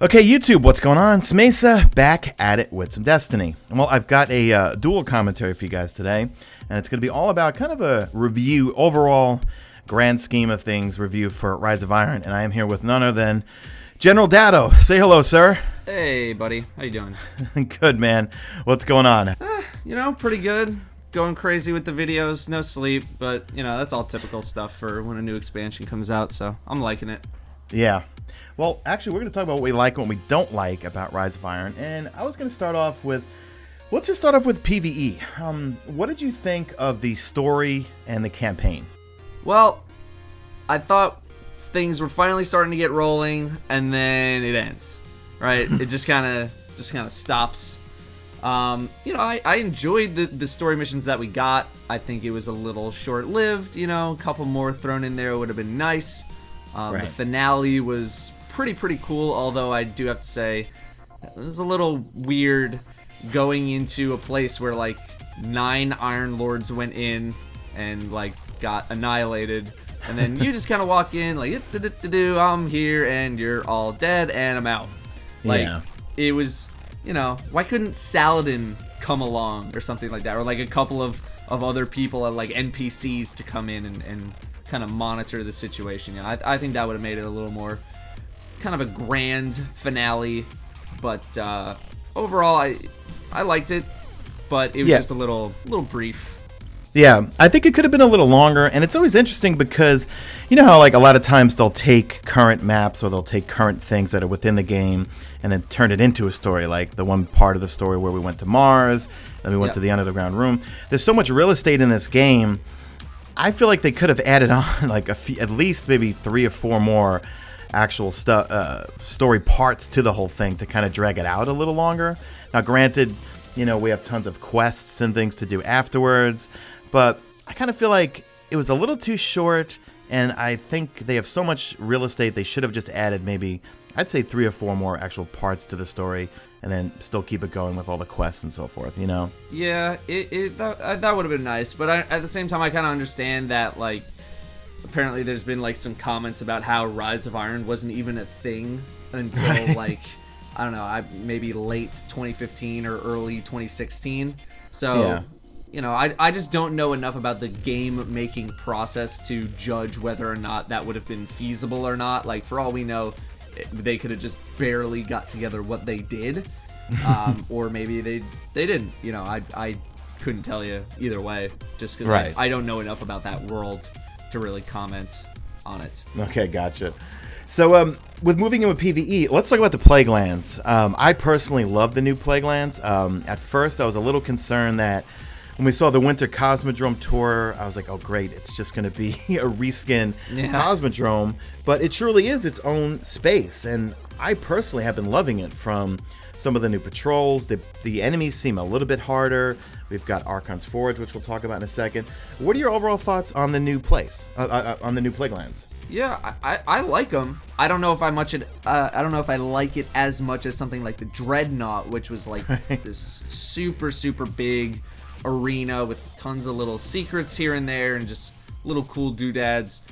Okay, YouTube, what's going on? It's Mesa, back at it with some Destiny. Well, I've got a dual commentary for you guys today, and it's going to be all about kind of a review, overall, grand scheme of things, review for Rise of Iron, and I am here with none other than General Datto. Say hello, sir. Hey, buddy. How you doing? Good, man. What's going on? Pretty good. Going crazy with the videos, no sleep, but, that's all typical stuff for when a new expansion comes out, so I'm liking it. Yeah. Well, actually, we're going to talk about what we like and what we don't like about Rise of Iron. And I was going to start off with, let's just start off with PvE. What did you think of the story and the campaign? Well, I thought things were finally starting to get rolling, and then it ends, right? It just kind of stops. I enjoyed the story missions that we got. I think it was a little short-lived, a couple more thrown in there would have been nice. Right. The finale was pretty cool, although I do have to say it was a little weird going into a place where 9 Iron Lords went in and got annihilated, and then you just kind of walk in I'm here and you're all dead and I'm out. It was, why couldn't Saladin come along or something like that, or a couple of other people NPCs to come in and kind of monitor the situation. I think that would have made it a little more kind of a grand finale, but overall I liked it, but it was just a little brief. Yeah, I think it could have been a little longer, and it's always interesting because you know how a lot of times they'll take current maps or they'll take current things that are within the game and then turn it into a story, like the one part of the story where we went to Mars, then we went to the underground room. There's so much real estate in this game. I feel like they could have added on at least maybe 3 or 4 more actual story parts to the whole thing to kind of drag it out a little longer. Now, granted, we have tons of quests and things to do afterwards, but I kind of feel like it was a little too short, and I think they have so much real estate they should have just added maybe, I'd say 3 or 4 more actual parts to the story, and then still keep it going with all the quests and so forth, Yeah, that would have been nice, but at the same time, I kind of understand that, apparently there's been, some comments about how Rise of Iron wasn't even a thing until, I don't know, maybe late 2015 or early 2016, so... Yeah. I just don't know enough about the game-making process to judge whether or not that would have been feasible or not. For all we know, they could have just barely got together what they did, or maybe they didn't. I couldn't tell you either way, just because I don't know enough about that world to really comment on it. Okay, gotcha. So, with moving in with PvE, let's talk about the Plaguelands. I personally love the new Plaguelands. At first, I was a little concerned that when we saw the Winter Cosmodrome tour, I was like, oh great, it's just going to be a reskin Cosmodrome, but it truly is its own space, and I personally have been loving it. From some of the new patrols, the enemies seem a little bit harder. We've got Archons Forge, which we'll talk about in a second. What are your overall thoughts on the new place, on the new Plaguelands? Yeah, I like them. I don't know if I like it as much as something like the Dreadnought, which was this super big arena with tons of little secrets here and there and just little cool doodads.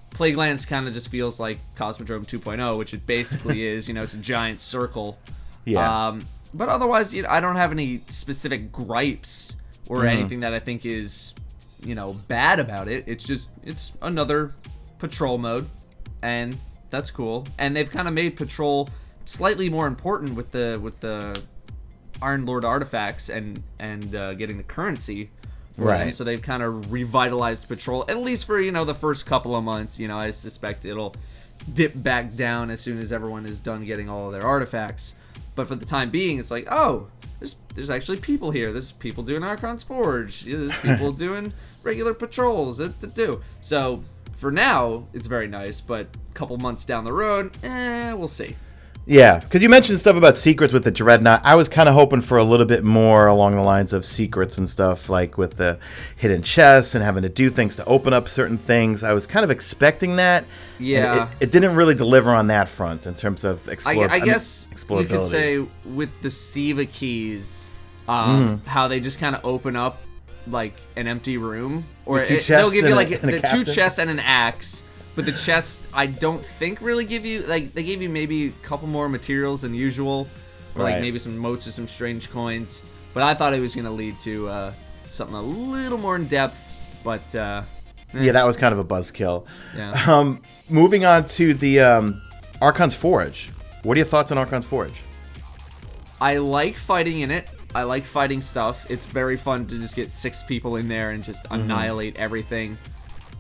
Plaguelands kind of just feels like Cosmodrome 2.0, which it basically is. It's a giant circle. Yeah. But otherwise, I don't have any specific gripes or anything that I think is, bad about it. It's another patrol mode, and that's cool. And they've kind of made patrol slightly more important with the Iron Lord artifacts and getting the currency for them. So they've kind of revitalized patrol, at least for the first couple of months. I suspect it'll dip back down as soon as everyone is done getting all of their artifacts. But for the time being, it's there's actually people here. There's people doing Archons Forge. There's people doing regular patrols. So for now, it's very nice. But a couple months down the road, we'll see. Yeah, because you mentioned stuff about secrets with the Dreadnought. I was kind of hoping for a little bit more along the lines of secrets and stuff, like with the hidden chests and having to do things to open up certain things. I was kind of expecting that. Yeah. It didn't really deliver on that front in terms of explorability. I guess you could say with the Siva keys, how they just kind of open up an empty room. Or they'll give you the 2 chests and an axe. But the chests, I don't think really give you, like, they gave you maybe a couple more materials than usual. Or, like, maybe some motes or some strange coins. But I thought it was going to lead to something a little more in depth. But, yeah, that was kind of a buzzkill. Yeah. Moving on to the Archons Forge. What are your thoughts on Archons Forge? I like fighting in it. I like fighting stuff. It's very fun to just get 6 people in there and just annihilate everything.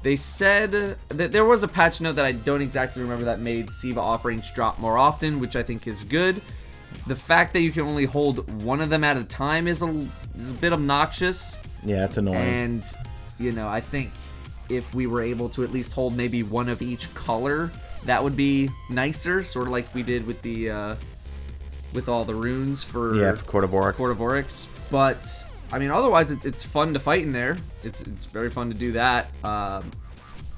They said that there was a patch note that I don't exactly remember that made Siva offerings drop more often, which I think is good. The fact that you can only hold one of them at a time is a bit obnoxious. Yeah, it's annoying. And, you know, I think if we were able to at least hold maybe one of each color, that would be nicer, sort of like we did with the with all the runes for Court of Oryx. Court of Oryx. But I mean, otherwise it's fun to fight in there. It's very fun to do that.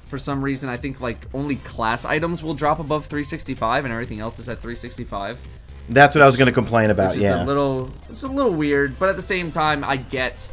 For some reason, I think like only class items will drop above 365, and everything else is at 365. That's what I was going to complain about. Which is it's a little weird, but at the same time, I get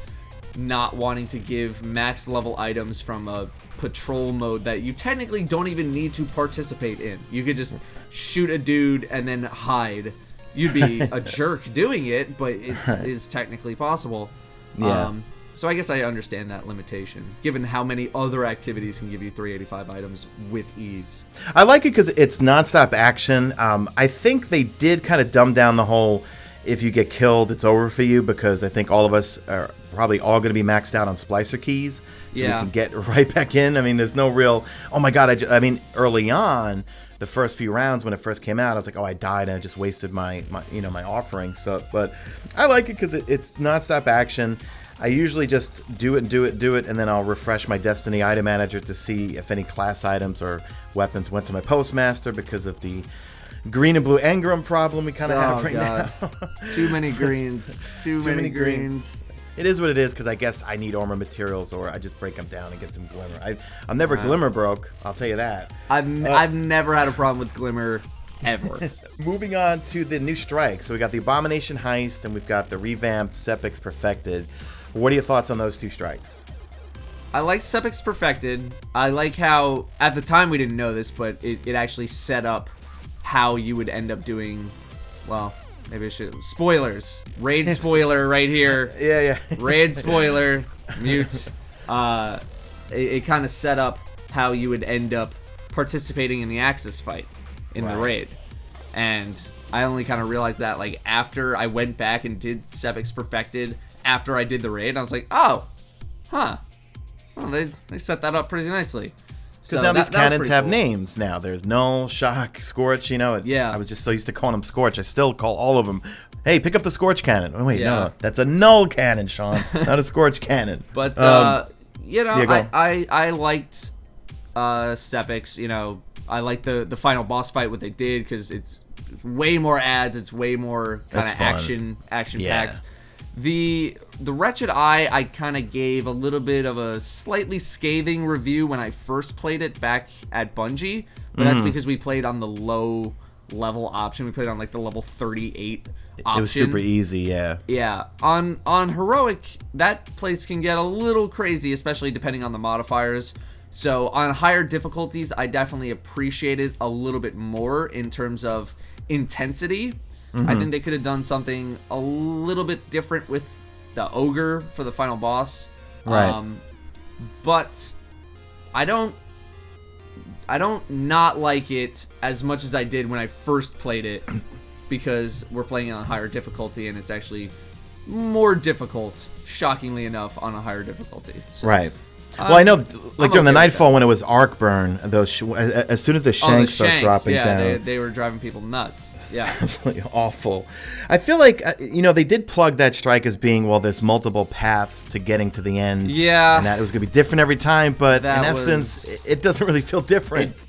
not wanting to give max level items from a patrol mode that you technically don't even need to participate in. You could just shoot a dude and then hide. You'd be a jerk doing it, but it is technically possible. Yeah. So I guess I understand that limitation, given how many other activities can give you 385 items with ease. I like it because it's nonstop action. I think they did kind of dumb down the whole, if you get killed, it's over for you, because I think all of us are probably all going to be maxed out on splicer keys, so we can get right back in. I mean, there's no real, oh my god, I mean, early on, the first few rounds when it first came out, I was like, oh, I died and I just wasted my offering. So, but I like it because it's nonstop action. I usually just do it, and then I'll refresh my Destiny item manager to see if any class items or weapons went to my postmaster because of the green and blue engram problem we kind of have right now. Too many greens. Too many greens. It is what it is, because I guess I need armor materials, or I just break them down and get some glimmer. I'm never glimmer broke, I'll tell you that. I've never had a problem with glimmer, ever. Moving on to the new strike. So we got the Abomination Heist, and we've got the revamped Sepix Perfected. What are your thoughts on those two strikes? I like Sepix Perfected. I like how, at the time we didn't know this, but it actually set up how you would end up doing, well, maybe I should, spoilers. Raid spoiler right here. Yeah. Raid spoiler, mute. It kind of set up how you would end up participating in the Axis fight in the raid. And I only kind of realized that like after I went back and did Sepix Perfected after I did the raid. I was like, oh, huh. Well, they set that up pretty nicely. Because now these cannons have cool names now. There's Null, Shock, Scorch, you know. I was just so used to calling them Scorch. I still call all of them, hey, pick up the Scorch cannon. Oh, wait, no. That's a Null cannon, Sean, not a Scorch cannon. But, you know, I liked Sepix, you know. I like the final boss fight, what they did, because it's way more ads. It's way more kind of action-packed. The Wretched Eye, I kind of gave a little bit of a slightly scathing review when I first played it back at Bungie, but that's because we played on the low level option. We played on like the level 38 option. It was super easy, yeah. Yeah. On Heroic, that place can get a little crazy, especially depending on the modifiers. So on higher difficulties, I definitely appreciate it a little bit more in terms of intensity. I think they could have done something a little bit different with the ogre for the final boss. Right. But I don't not like it as much as I did when I first played it, because we're playing on higher difficulty and it's actually more difficult, shockingly enough, on a higher diffifculty. So, right. Well, I know, like during the Nightfall when it was Arcburn, those as soon as the shanks start dropping down, they were driving people nuts. Yeah, absolutely awful. I feel like they did plug that strike as being, well, there's multiple paths to getting to the end. Yeah, and that it was going to be different every time, but in essence, it doesn't really feel different.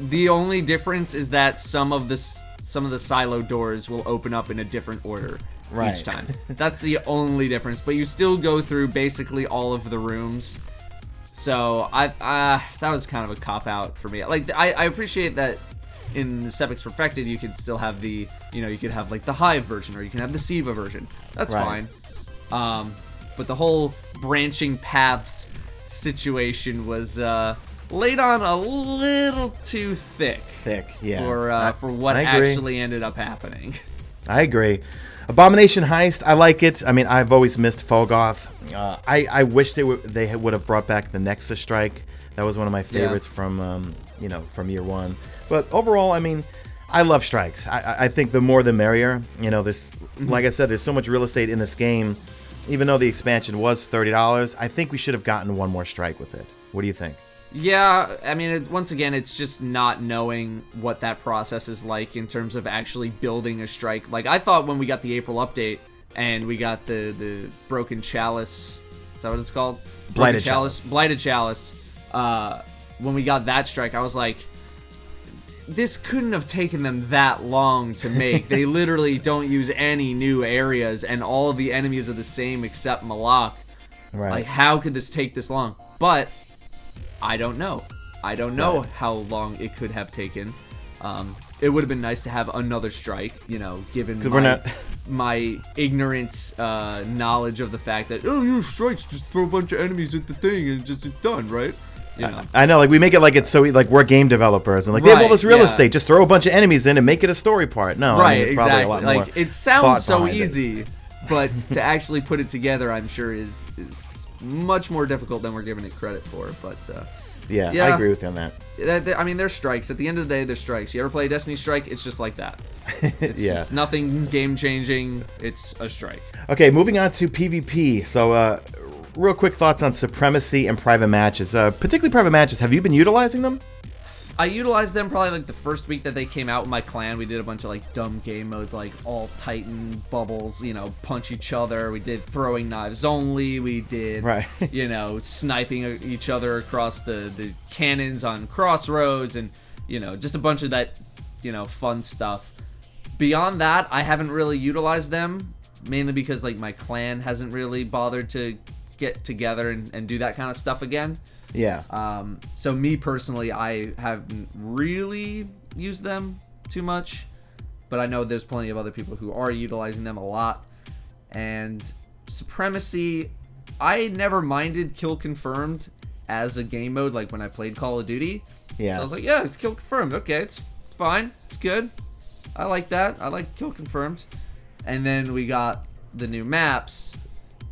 The only difference is that some of the silo doors will open up in a different order each time. That's the only difference, but you still go through basically all of the rooms. So that was kind of a cop-out for me. Like, I appreciate that in the Sepix Perfected you could still have the, you could have like the Hive version, or you can have the Siva version. That's fine. But the whole branching paths situation was laid on a little too thick. Yeah. For what actually ended up happening. I agree. Abomination Heist, I like it. I mean, I've always missed Fogoth. I wish they would have brought back the Nexus Strike. That was one of my favorites from year one. But overall, I mean, I love strikes. I think the more the merrier. You know, this, like I said, there's so much real estate in this game. Even though the expansion was $30, I think we should have gotten one more strike with it. What do you think? Yeah, I mean, once again, it's just not knowing what that process is like in terms of actually building a strike. Like, I thought when we got the April update and we got the Broken Chalice, is that what it's called? Blighted Chalice. Blighted Chalice. When we got that strike, I was like, this couldn't have taken them that long to make. They literally don't use any new areas, and all of the enemies are the same except Malak. Right. Like, how could this take this long? But I don't know. I don't know how long it could have taken. It would have been nice to have another strike, you know, given my ignorant knowledge of the fact that, strikes, just throw a bunch of enemies at the thing and it's done, right? You know. I know, like, we make it like it's so, like, we're game developers and, like, they have all this real estate. Just throw a bunch of enemies in and make it a story part. No, right, I mean, exactly. A lot like, more it sounds so behind easy, but to actually put it together, I'm sure is much more difficult than we're giving it credit for. But yeah, I agree with you on that. I mean, they're strikes. At the end of the day, they're strikes. You ever play a Destiny strike? It's just like that. It's nothing game-changing. It's a strike. Okay, moving on to PvP. So, real quick thoughts on Supremacy and private matches. Particularly private matches. Have you been utilizing them? I utilized them probably like the first week that they came out with my clan. We did a bunch of like dumb game modes like all Titan bubbles, you know, punch each other. We did throwing knives only. We did, you know, sniping each other across the cannons on crossroads and, you know, just a bunch of that, you know, fun stuff. Beyond that, I haven't really utilized them, mainly because like my clan hasn't really bothered to get together and do that kind of stuff again. Yeah. So me personally, I haven't really used them too much, but I know there's plenty of other people who are utilizing them a lot. And Supremacy, I never minded kill confirmed as a game mode, like when I played Call of Duty. Yeah. So I was like, yeah, it's kill confirmed. Okay, it's fine. It's good. I like that. I like kill confirmed. And then we got the new maps.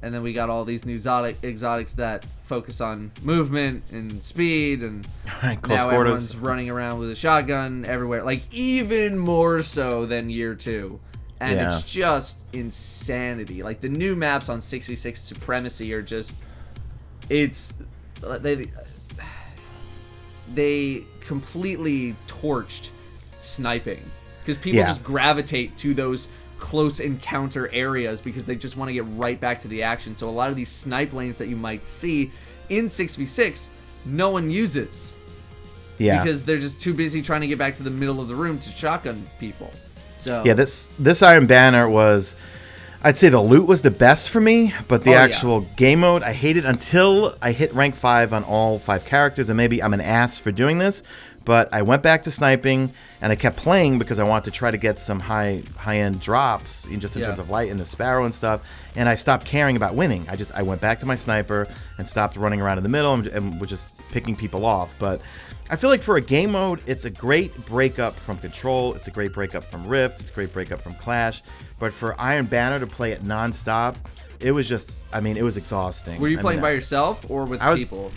And then we got all these new exotics that focus on movement and speed, and now everyone's running around with a shotgun everywhere, like even more so than year 2. And it's just insanity. Like the new maps on 6v6 Supremacy are just, they completely torched sniping because people just gravitate to those close encounter areas because they just want to get right back to the action. So a lot of these snipe lanes that you might see in 6v6, no one uses. Yeah. Because they're just too busy trying to get back to the middle of the room to shotgun people. So yeah, this Iron Banner was, I'd say the loot was the best for me, but the actual game mode, I hated until I hit rank 5 on all 5 characters, and maybe I'm an ass for doing this, but I went back to sniping, and I kept playing because I wanted to try to get some high-end drops, in terms of light and the Sparrow and stuff, and I stopped caring about winning. I went back to my sniper and stopped running around in the middle and was just picking people off. But I feel like for a game mode, it's a great breakup from Control, it's a great breakup from Rift, it's a great breakup from Clash, but for Iron Banner to play it non-stop, it was just, I mean, it was exhausting. Were you playing by yourself or with people?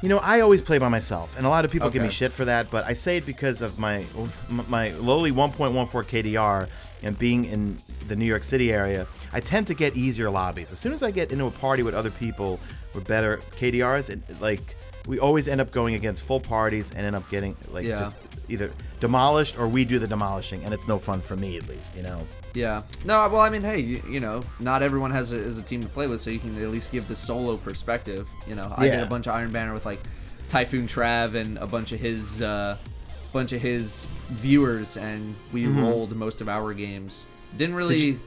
You know, I always play by myself, and a lot of people give me shit for that, but I say it because of my lowly 1.14 KDR and being in the New York City area. I tend to get easier lobbies. As soon as I get into a party with other people with better KDRs, we always end up going against full parties and end up getting just either demolished or we do the demolishing, and it's no fun for me, at least, you know. Yeah. No, well, I mean, hey, you know, not everyone has a team to play with, so you can at least give the solo perspective. You know, I did a bunch of Iron Banner with like Typhoon Trav and a bunch of his viewers, and we rolled most of our games. Didn't really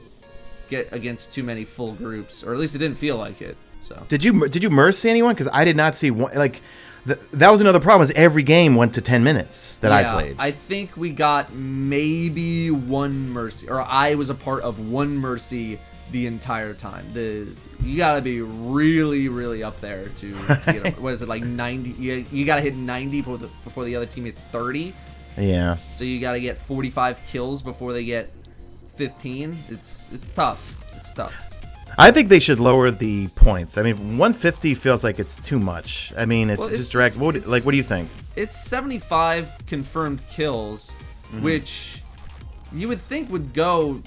get against too many full groups, or at least it didn't feel like it. So did you mercy anyone? Because I did not see one. Like that was another problem. Was every game went to 10 minutes that I played. I think we got maybe one mercy, or I was a part of one mercy the entire time. you gotta be really, really up there to get what is it, like 90? You gotta hit 90 before the other team hits 30. Yeah. So you gotta get 45 kills before they get 15. It's tough. It's tough. I think they should lower the points. I mean, 150 feels like it's too much. I mean, it's just drag. What do you think? It's 75 confirmed kills, which you would think would go,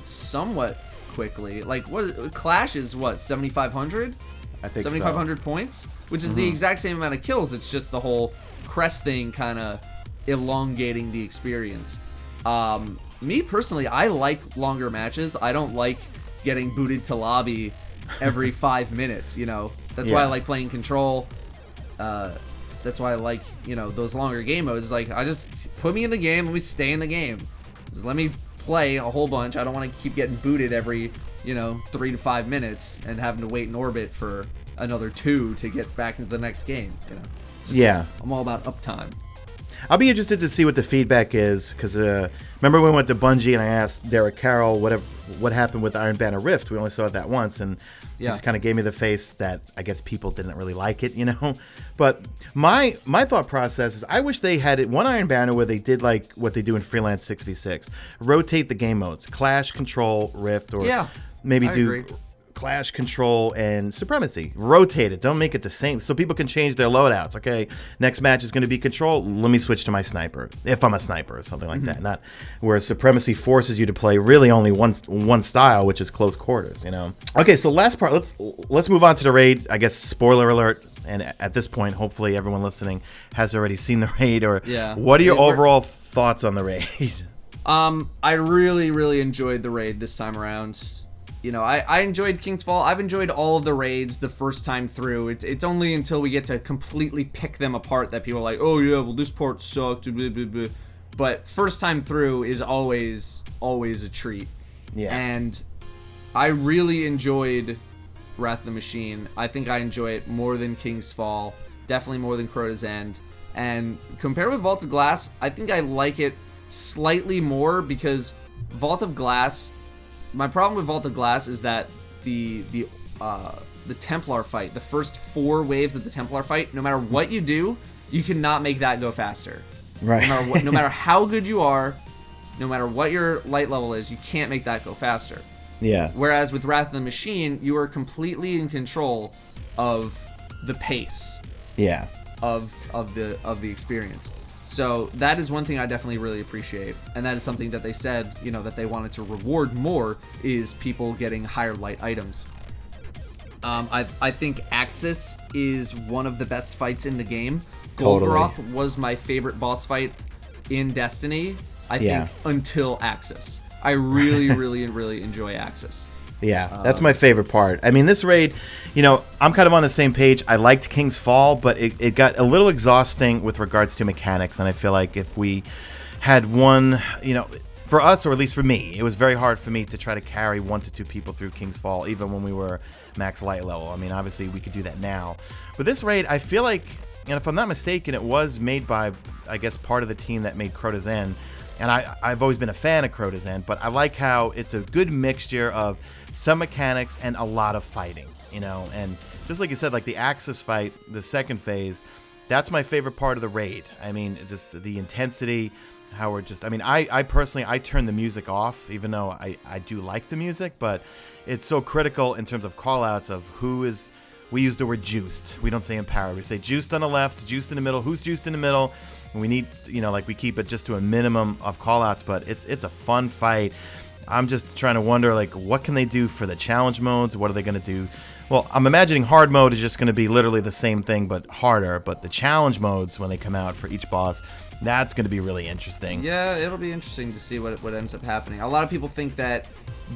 somewhat quickly. Like, what Clash is 7,500? I think 7,500 points, which is the exact same amount of kills. It's just the whole crest thing kind of elongating the experience. Me personally, I like longer matches. I don't like getting booted to lobby every 5 minutes. That's why I like playing Control. That's why I like those longer game modes. Like, I just put me in the game. Let me stay in the game. Just let me play a whole bunch. I don't want to keep getting booted every 3 to 5 minutes and having to wait in orbit for another 2 to get back into the next game. I'm all about uptime. I'll be interested to see what the feedback is, because remember when we went to Bungie and I asked Derek Carroll what happened with Iron Banner Rift. We only saw it that once, and he just kind of gave me the face that I guess people didn't really like it, But my thought process is I wish they had one Iron Banner where they did like what they do in Freelance 6v6, rotate the game modes, Clash, Control, Rift, or maybe do Clash, Control, and Supremacy. Rotate it. Don't make it the same, so people can change their loadouts. Okay, next match is going to be Control. Let me switch to my sniper, if I'm a sniper or something like that. Not where Supremacy forces you to play really only one style, which is close quarters. Okay, so last part. Let's move on to the raid. I guess spoiler alert. And at this point, hopefully everyone listening has already seen the raid. Or what are your overall thoughts on the raid? I really, really enjoyed the raid this time around. I enjoyed King's Fall. I've enjoyed all of the raids the first time through. It's only until we get to completely pick them apart that people are like, oh yeah, well this part sucked, blah, blah, blah. But first time through is always a treat. Yeah. And I really enjoyed Wrath of the Machine. I think I enjoy it more than King's Fall, definitely more than Crota's End. And compared with Vault of Glass, I think I like it slightly more because Vault of Glass, my problem with Vault of Glass is that the Templar fight, the first 4 waves of the Templar fight, no matter what you do, you cannot make that go faster. Right. No matter how good you are, no matter what your light level is, you can't make that go faster. Yeah. Whereas with Wrath of the Machine, you are completely in control of the pace. Yeah. Of the experience. So that is one thing I definitely really appreciate, and that is something that they said, that they wanted to reward more, is people getting higher light items. I think Axis is one of the best fights in the game. Totally. Golgoroth was my favorite boss fight in Destiny, I think, until Axis. I really, really, really enjoy Axis. Yeah, that's my favorite part. I mean, this raid, I'm kind of on the same page. I liked King's Fall, but it got a little exhausting with regards to mechanics, and I feel like if we had one, for us, or at least for me, it was very hard for me to try to carry 1 to 2 people through King's Fall, even when we were max light level. I mean, obviously, we could do that now. But this raid, I feel like, and if I'm not mistaken, it was made by, I guess, part of the team that made Crota's End. And I've always been a fan of Crota's End, but I like how it's a good mixture of some mechanics and a lot of fighting, and just like you said, like the Axis fight, the second phase, that's my favorite part of the raid. I mean, just the intensity, how we're just, I personally, I turn the music off, even though I do like the music, but it's so critical in terms of call-outs of we use the word juiced. We don't say empowered. We say juiced on the left, juiced in the middle. Who's juiced in the middle? And we need, we keep it just to a minimum of call-outs, but it's a fun fight. I'm just trying to wonder, what can they do for the challenge modes? What are they going to do? Well, I'm imagining hard mode is just going to be literally the same thing, but harder. But the challenge modes, when they come out for each boss, that's going to be really interesting. Yeah, it'll be interesting to see what ends up happening. A lot of people think that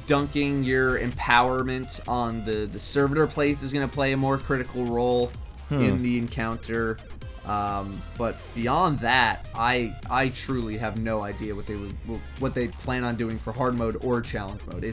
dunking your empowerment on the servitor plates is going to play a more critical role in the encounter. But beyond that, I truly have no idea what they plan on doing for hard mode or challenge mode.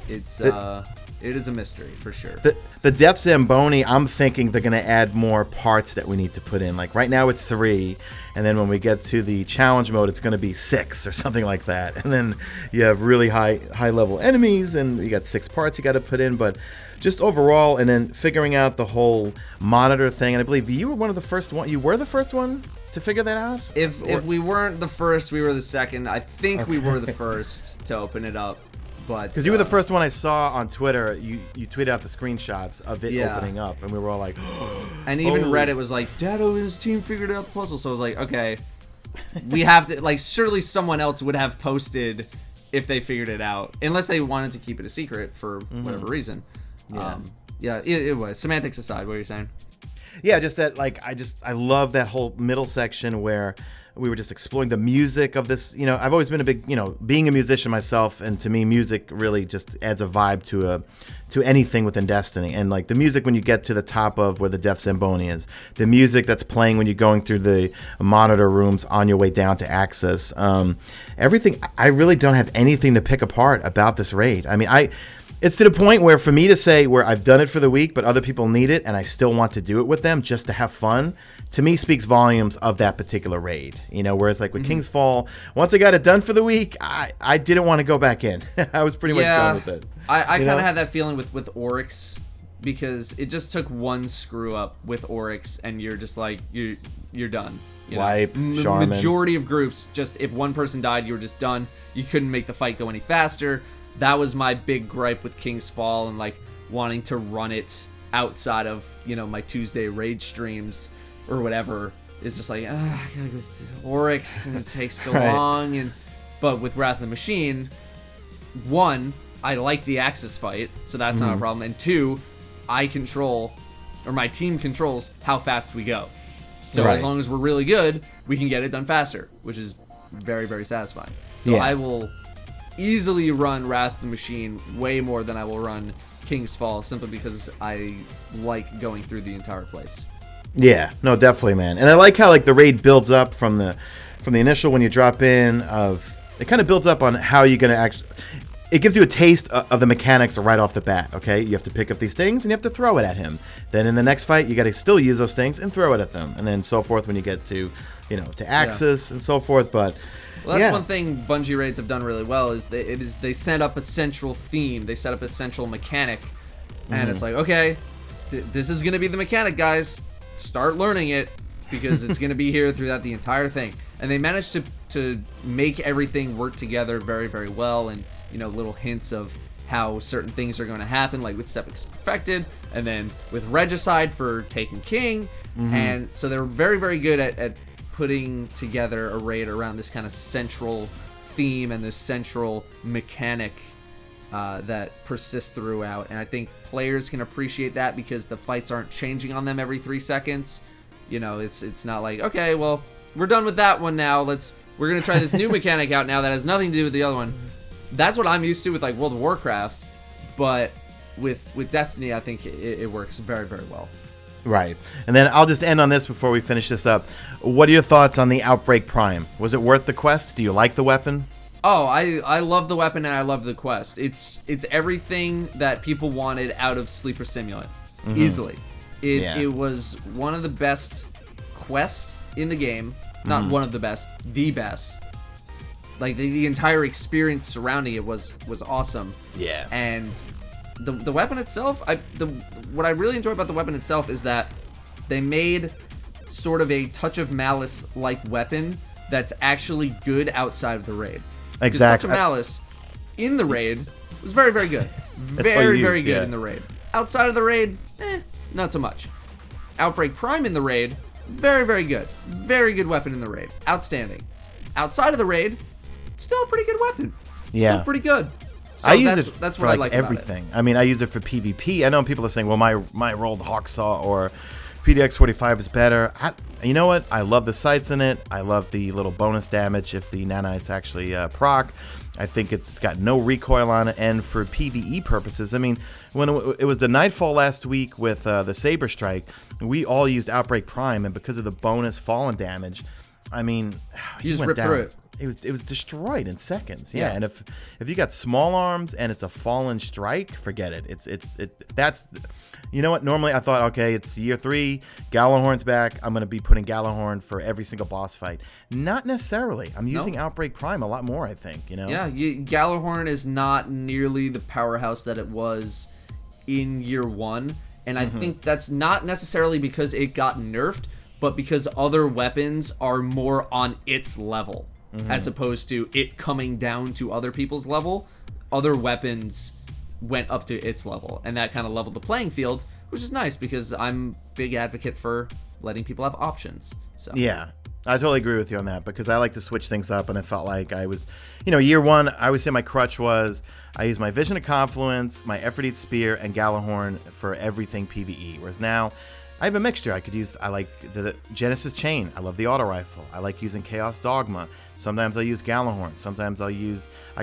It is a mystery for sure. The Death Zamboni, I'm thinking they're going to add more parts that we need to put in. Like right now it's 3, and then when we get to the challenge mode, it's going to be 6 or something like that. And then you have really high level enemies, and you got 6 parts you got to put in. But just overall, and then figuring out the whole monitor thing. And I believe you were one of the first one. You were the first one to figure that out. If we weren't the first, we were the second. I think we were the first to open it up. Because you were the first one I saw on Twitter. You tweeted out the screenshots of it opening up, and we were all like, and even Reddit was like, Datto and his team figured out the puzzle. So I was like, okay, we have to, like, surely someone else would have posted if they figured it out, unless they wanted to keep it a secret for whatever reason. It was. Semantics aside, what are you saying? Yeah, just that, like, I love that whole middle section where we were just exploring the music of this. You know, I've always been a big, being a musician myself, and to me, music really just adds a vibe to anything within Destiny. And like the music when you get to the top of where the Death Zamboni is, the music that's playing when you're going through the monitor rooms on your way down to Axis, everything. I really don't have anything to pick apart about this raid. I mean, it's to the point where for me to say where I've done it for the week, but other people need it, and I still want to do it with them just to have fun, to me speaks volumes of that particular raid. Whereas like with King's Fall, once I got it done for the week, I didn't want to go back in. I was pretty much done with it. I kind of had that feeling with Oryx, because it just took one screw up with Oryx, and you're just like, you're done. Wipe, Charmin. Majority of groups, just if one person died, you were just done. You couldn't make the fight go any faster. That was my big gripe with King's Fall, and like wanting to run it outside of my Tuesday raid streams or whatever. Is just like, I gotta go to Oryx, and it takes so long. But with Wrath of the Machine, 1, I like the Axis fight, so that's not a problem. And 2, I control, or my team controls how fast we go. So as long as we're really good, we can get it done faster, which is very, very satisfying. So I will easily run Wrath of the Machine way more than I will run King's Fall, simply because I like going through the entire place. Yeah, no, definitely, man. And I like how like the raid builds up from the initial when you drop in. It kind of builds up on how you're gonna actually. It gives you a taste of the mechanics right off the bat. Okay, you have to pick up these things and you have to throw it at him. Then in the next fight, you got to still use those things and throw it at them, and then so forth when you get to to Axis and so forth. But well, that's one thing Bungie raids have done really well is they set up a central theme, they set up a central mechanic, and it's like, okay, this is gonna be the mechanic, guys. Start learning it, because it's gonna be here throughout the entire thing. And they managed to make everything work together very, very well, and little hints of how certain things are going to happen, like with Sepix Perfected, and then with Regicide for taking King. And so they're very, very good at putting together a raid around this kind of central theme and this central mechanic that persists throughout. And I think players can appreciate that, because the fights aren't changing on them every 3 seconds. It's not like, okay, well, we're done with that one now. We're gonna try this new mechanic out now that has nothing to do with the other one. That's what I'm used to with like World of Warcraft, but with Destiny, I think it works very, very well. Right. And then I'll just end on this before we finish this up. What are your thoughts on the Outbreak Prime? Was it worth the quest? Do you like the weapon? Oh, I love the weapon, and I love the quest. It's everything that people wanted out of Sleeper Simulant. Easily. It was one of the best quests in the game. Not one of the best, the best. Like the entire experience surrounding it was awesome. Yeah. And the weapon itself, what I really enjoy about the weapon itself is that they made sort of a Touch of Malice like weapon that's actually good outside of the raid. Exactly. Touch of Malice in the raid was very, very good. Very, very good in the raid. Outside of the raid, not so much. Outbreak Prime in the raid, very, very good. Very good weapon in the raid. Outstanding. Outside of the raid, still a pretty good weapon. Still pretty good. So I use it that's for what like I like everything. About it. I mean, I use it for PvP. I know people are saying, well, my rolled Hawksaw or PDX-45 is better. You know what? I love the sights in it. I love the little bonus damage if the nanites actually proc. I think it's got no recoil on it. And for PvE purposes, I mean, when it was the Nightfall last week with the Saber Strike, we all used Outbreak Prime, and because of the bonus fallen damage, I mean, you just ripped through it. it was destroyed in seconds. Yeah, Yeah. and if you got small arms and it's a fallen strike, forget it. That's you know what? Normally I thought, okay, it's year 3, Gallahorn's back. I'm gonna be putting Gallahorn for every single boss fight. Not necessarily. I'm using Outbreak Prime a lot more. I think Yeah, Gallahorn is not nearly the powerhouse that it was in year 1, and I think that's not necessarily because it got nerfed, but because other weapons are more on its level, as opposed to it coming down to other people's level. Other weapons went up to its level, and that kind of leveled the playing field, which is nice because I'm big advocate for letting people have options. So yeah, I totally agree with you on that because I like to switch things up, and it felt like I was, year 1, I would say my crutch was I used my Vision of Confluence, my Effort Eat Spear, and Gallahorn for everything PvE, whereas now I have a mixture. I like the Genesis Chain. I love the auto rifle. I like using Chaos Dogma. Sometimes I use Gallahorn. Sometimes I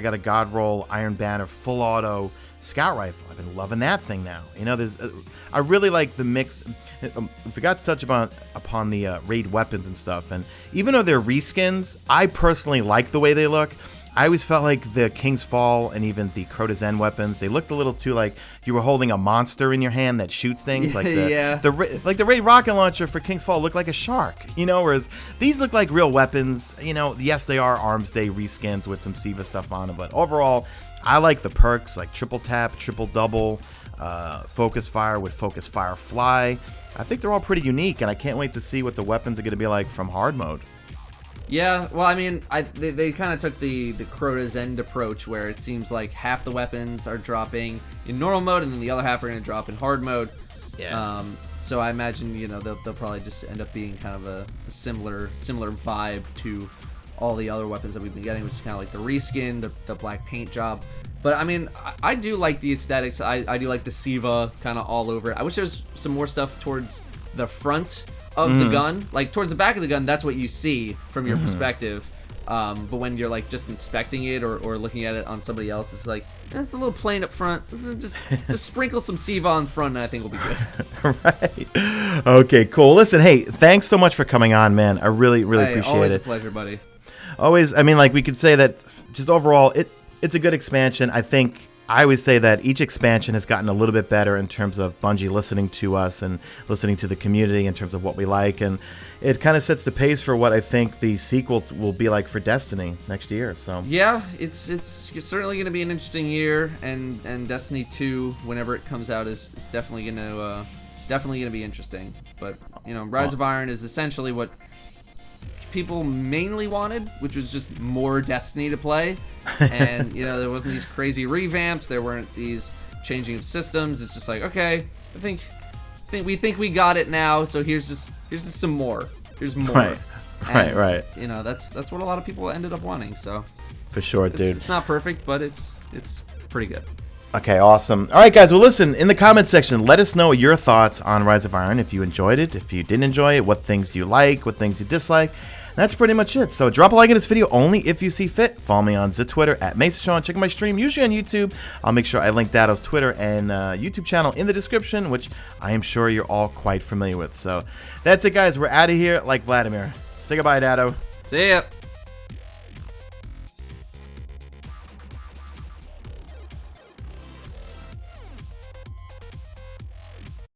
got a God Roll Iron Banner full auto Scout Rifle. I've been loving that thing now. I really like the mix. I forgot to touch upon the raid weapons and stuff. And even though they're reskins, I personally like the way they look. I always felt like the King's Fall and even the Crota Zen weapons, they looked a little too like you were holding a monster in your hand that shoots things. Like the Raid rocket launcher for King's Fall looked like a shark, whereas these look like real weapons. Yes, they are Arms Day reskins with some Siva stuff on them, but overall, I like the perks like triple tap, triple double, focus fire with focus fire fly. I think they're all pretty unique, and I can't wait to see what the weapons are going to be like from hard mode. Yeah, well, I mean, they kind of took the Crota Zen approach where it seems like half the weapons are dropping in normal mode and then the other half are going to drop in hard mode. Yeah. So I imagine, they'll probably just end up being kind of a similar vibe to all the other weapons that we've been getting, which is kind of like the reskin, the black paint job. But I mean, I do like the aesthetics. I do like the Siva kind of all over it. I wish there was some more stuff towards the front of the gun, like towards the back of the gun. That's what you see from your perspective. But when you're like just inspecting it or looking at it on somebody else, it's like it's a little plain up front. Just sprinkle some Siva on front, and I think we'll be good. Right. Okay. Cool. Listen. Hey, thanks so much for coming on, man. I really appreciate always it. A pleasure, buddy. Always. I mean, like we could say that just overall, it's a good expansion. I always say that each expansion has gotten a little bit better in terms of Bungie listening to us and listening to the community in terms of what we like, and it kind of sets the pace for what I think the sequel will be like for Destiny next year. So yeah, it's certainly going to be an interesting year, and Destiny 2, whenever it comes out, is definitely going to be interesting. But Rise of Iron is essentially what people mainly wanted, which was just more Destiny to play. And there wasn't these crazy revamps, there weren't these changing of systems. It's just like, okay, I think we got it now, so here's just some more. Here's more. Right. That's what a lot of people ended up wanting. So for sure, dude. It's not perfect, but it's pretty good. Okay, awesome. All right, guys. Well, listen, in the comment section, let us know your thoughts on Rise of Iron. If you enjoyed it, if you didn't enjoy it, what things you like, what things you dislike. That's pretty much it. So drop a like in this video only if you see fit. Follow me on Twitter at Mesa. Check my stream, usually on YouTube. I'll make sure I link Datto's Twitter and YouTube channel in the description, which I am sure you're all quite familiar with. So that's it, guys. We're out of here like Vladimir. Say goodbye, Datto. See ya.